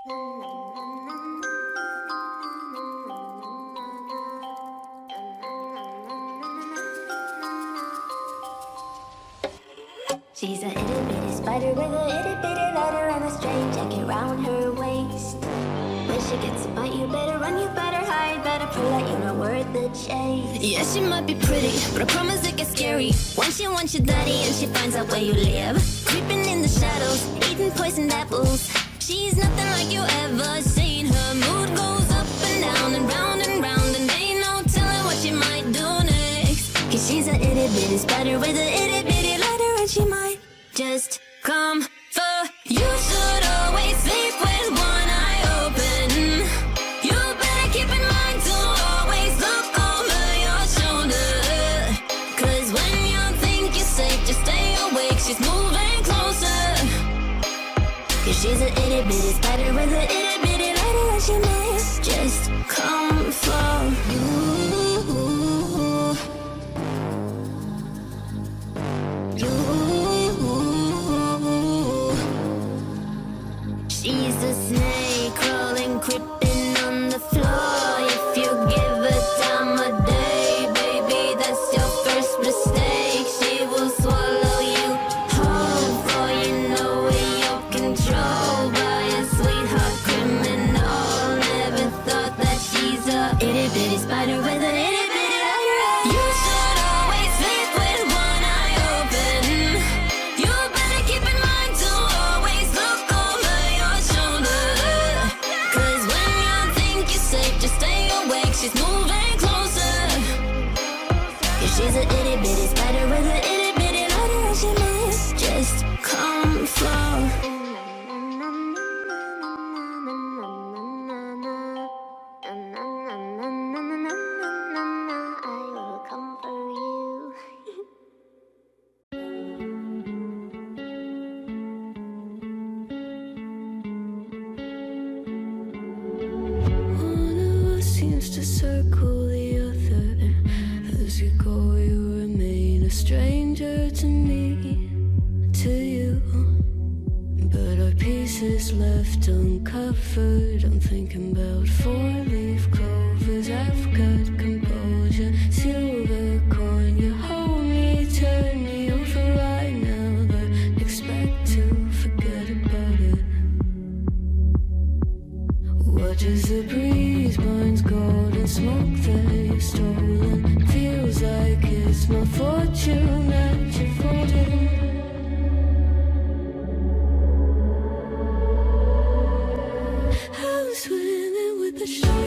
She's a itty bitty spider with a itty bitty ladder and a straight jacket round her waist. When she gets a bite, you better run, you better hide, better pull out, you're not worth the chase. Yeah, she might be pretty, but I promise it gets scary. Once she wants your daddy and she finds out where you live. Creeping in the shadows, eating poisoned apples. She's nothing like you ever seen. Her mood goes up and down and round and round, and ain't no telling what she might do next. Cause she's a itty bitty spider with a itty bitty ladder, and she might just come for you. Should always sleep with one eye open. You better keep in mind to always look over your shoulder. Cause when you think you're safe, just stay awake, she's moving closer. Cause she's a itty bitty spider with a itty bitty ladder, and she might just come for you. She's a snake crawling, creeping on the floor. If you give her time of day, baby, that's your first mistake. She will swallow you whole, for you know in your control by a sweetheart criminal. Never thought that she's a itty bitty spider with a itty bitty ladder. You should always sleep with one eye open. You better keep in mind to always look over your shoulder. Cause when you think you're safe, just stay awake, she's moving closer. Cause she's a itty bitty spider with a itty bitty ladder, and she might just come for. I will come for you. One of us seems to circle the other. As you go, you remain a stranger to me, to you. But our pieces left uncovered. I'm thinking about four-leaf clovers. I've got composure, silver coin. You hold me, turn me over right now, but expect to forget about it. Watches the breeze, burns golden smoke that you've stolen. Feels like it's my fortune that you're folding. I'm swimming with the sharks.